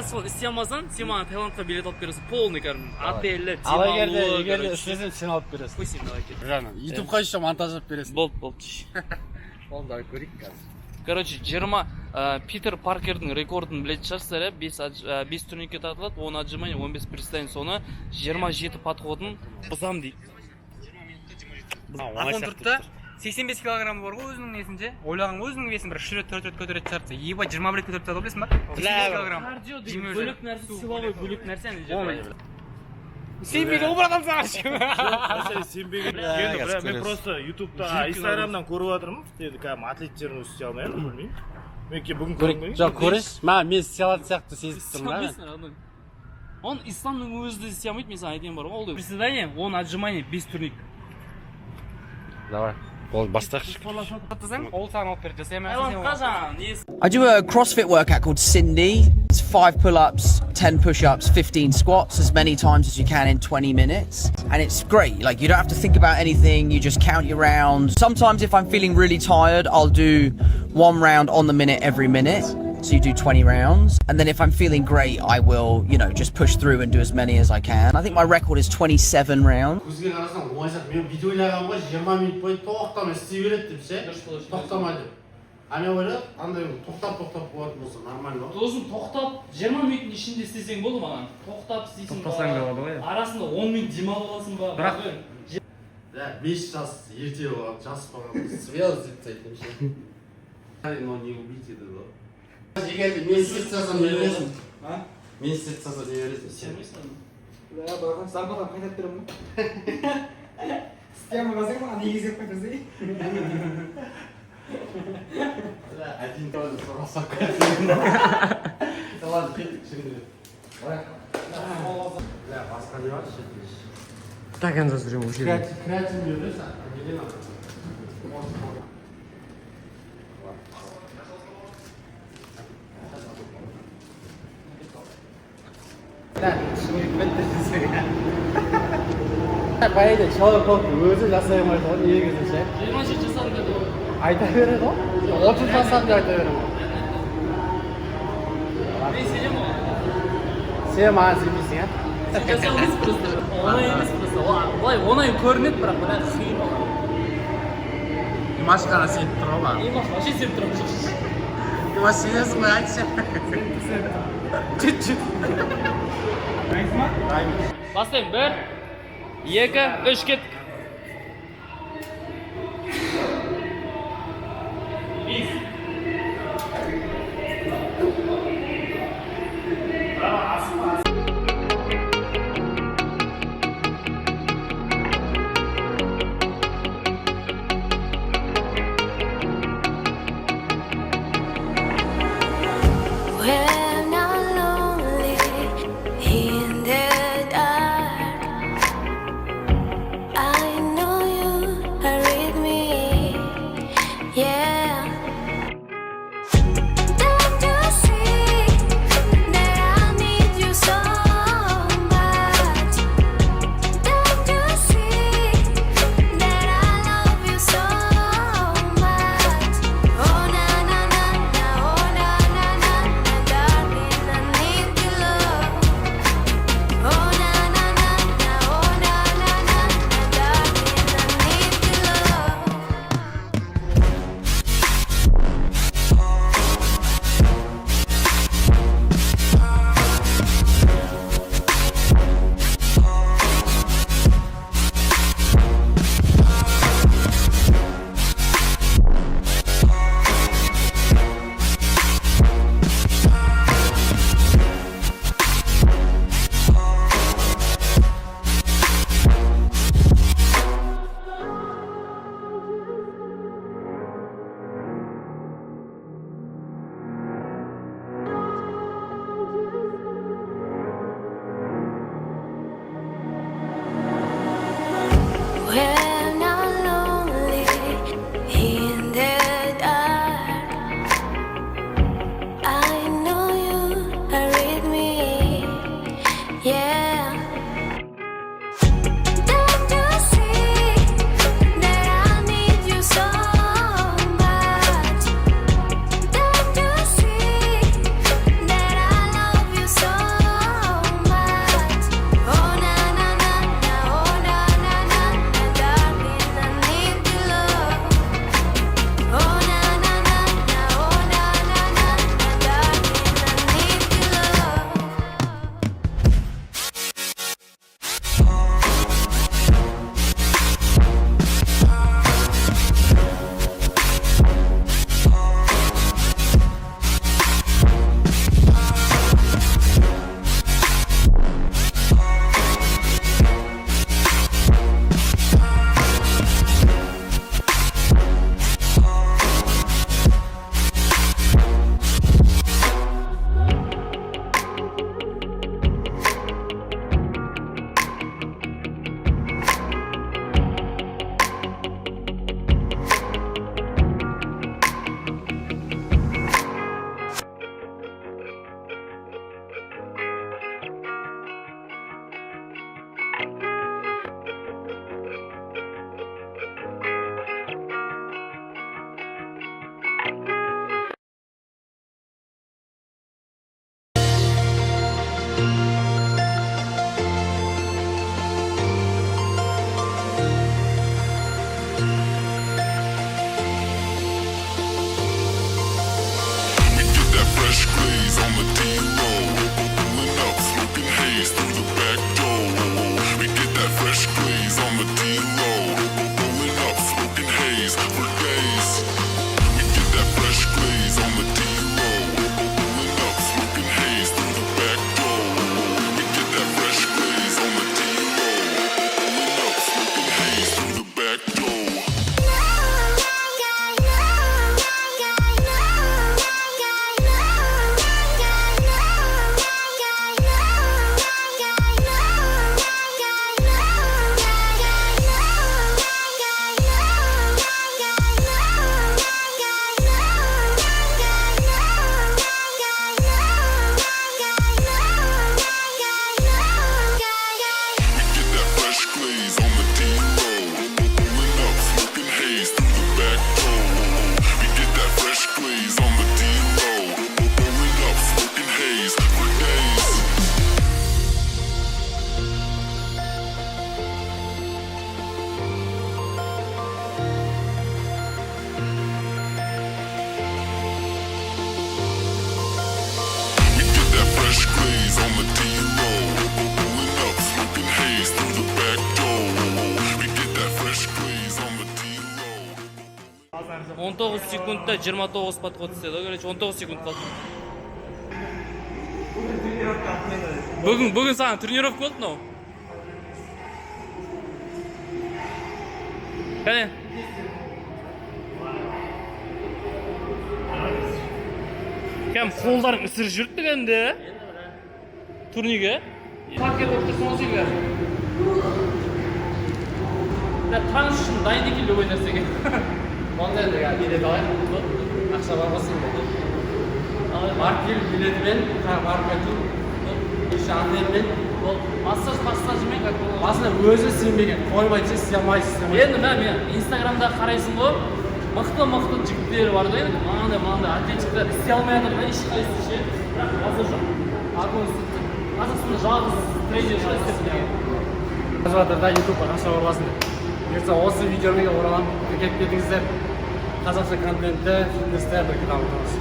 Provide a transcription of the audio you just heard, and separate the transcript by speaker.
Speaker 1: Сол істей алмасаң, сен маған Тайландқа билет алып бересің, полный кәдімгі. Отелі,
Speaker 2: Ал
Speaker 1: демалу.
Speaker 2: егерде істесем сен алып бересің.
Speaker 1: Қойсайын, давай кет.
Speaker 2: Жаңа, ютубқа еще монтажлап бересің.
Speaker 1: Болды.
Speaker 2: Ол да көрейік қазір.
Speaker 1: Короче, 20 Питер Паркердің рекордын білетін шығарсыздар, 5 турникке тартылады, 10 отжимание, 15 приседание, соны 27 подходын бұзам дейді.
Speaker 3: Ақын тұртта 85 килограмм бар ғой өзінің несінде. Ойлаған өзінің весін бір 3 рет 4 рет көтереді шығарса. Еба 21 көтеріп тастады білесің ба? 85 килограмм.
Speaker 1: Кардио деген бөлек нәрсе, силовой бөлек нәрсені жеп.
Speaker 3: Сенбейді ол бір адам саған ше.
Speaker 4: Мәселе сенбеген. Енді мен просто ютубта, инстаграмнан көріп жатырмын. Енді кәдімгі атлеттерін істей алмаймын, білмеймін. Мен бүгін көрмеймін.
Speaker 2: Жоқ, көреш, мен істей алатын сияқты сезіп тұрмын да.
Speaker 1: Он исламның өзі де істей алмайды, мен саған айтайын бар ғой. Приседание, 10 отжимание, 5 турник.
Speaker 2: Давай. Ол бастақшы.
Speaker 3: Ол саған алып берді.
Speaker 1: Тайландқа жаңа несі.
Speaker 5: I do a CrossFit workout called Cindy. It's 5 pull-ups, 10 push-ups, 15 squats, as many times as you can in 20 minutes. And it's great. Like, you don't have to think about anything. You just count your rounds. Sometimes if I'm feeling really tired, I'll do 1 round on the minute every minute. So you do 20 rounds. And then if I'm feeling great, I will, just push through and do as many as I can. I think my record is 27 rounds.
Speaker 2: Көзге қарасаң оңайсақ, мен бүйтіп ойлаған ғой, 20 минут бойы тоқтамай істей береді деп ше. Тоқтамай деп. А мен ойладым, андай тоқтап болатын болса нормально ғой.
Speaker 1: Досым тоқтап 20 минуттың ішінде істесең болды маған. Тоқтап істейсің ба?
Speaker 3: Тоқтасаң да болады ғой.
Speaker 1: Арасында 10 минут демалып аласың ба?
Speaker 3: Бірақ
Speaker 2: 5 жас ерте болады, жас болған. Связь деп айтайын ше. Но не убить это да. Егер мен істетсем не бересің? А? Мен істетсем не бересің?
Speaker 1: Сенбейсің?
Speaker 3: Да, баған зарплатаны қайтарып беремін ғой. Істей алмасаң маған негізеп қайтасың.
Speaker 2: Один тоже сұрасақ қайтарып. Ладно, кеттік şimdi. Басқа не бар ше?
Speaker 3: Так енді жүремін осы жерде.
Speaker 2: Креатин бересің? Неден ал? Баяғыда человек өзі жасай алмайды ғой негізі ше.
Speaker 1: 27 жасадым деді ғой.
Speaker 2: Айта береді ғой. 30 жасадым деп айта береді ғой.
Speaker 1: Мен сенем ғой.
Speaker 2: Сен маған сенбейсің, а?
Speaker 1: Сен жасай алмайсың просто. Оңай емес просто. Олай оңай көрінеді, бірақ бірақ қиын ол.
Speaker 2: Димаш қана сеніп тұр ғой маған.
Speaker 1: Димаш вообще сеніп тұрмын.
Speaker 2: Димаш сенесің ғой, айтшы. Чүт.
Speaker 3: Дайынсың ба?
Speaker 2: Дайынмын.
Speaker 1: Бастайын, 1, 2, 3 кеттік.
Speaker 6: When I'm lonely in the dark, I
Speaker 1: 19 секундта 29 подход істеді, короче, 19 секунд қалды. Бүгін саған тренировка болды мынау. Қане? Кәм қолдарың ісір жүрді кәмді? Турниге? Паркер болып тұрсын ол секілді. Таныс үшін дайын екен любой нәрсеге.
Speaker 2: Онда енді билет алайын, ақша бар болсын енді. Маркер билетімен, маркету, еще андермен,
Speaker 1: массажымен как болады.
Speaker 2: басында өзі сенбеген, қоймайынша істей алмайсыз.
Speaker 1: Енді мен инстаграмда қарайсың ғой, мықты жігіттер бар да енді, маңандай атлетиктер істей алмай жатыр да ешқайсысы ше. Бірақ қазір жоқ. Қазақстанда жалғыз тренер шығар істеп берген.
Speaker 2: Жазып жатыр да ютубқа ақша бар болсын деп. Ертең осы видеомен ораламын, келіп кетіңіздер. Қазақша контентті, фитнесті бірге дамытамыз.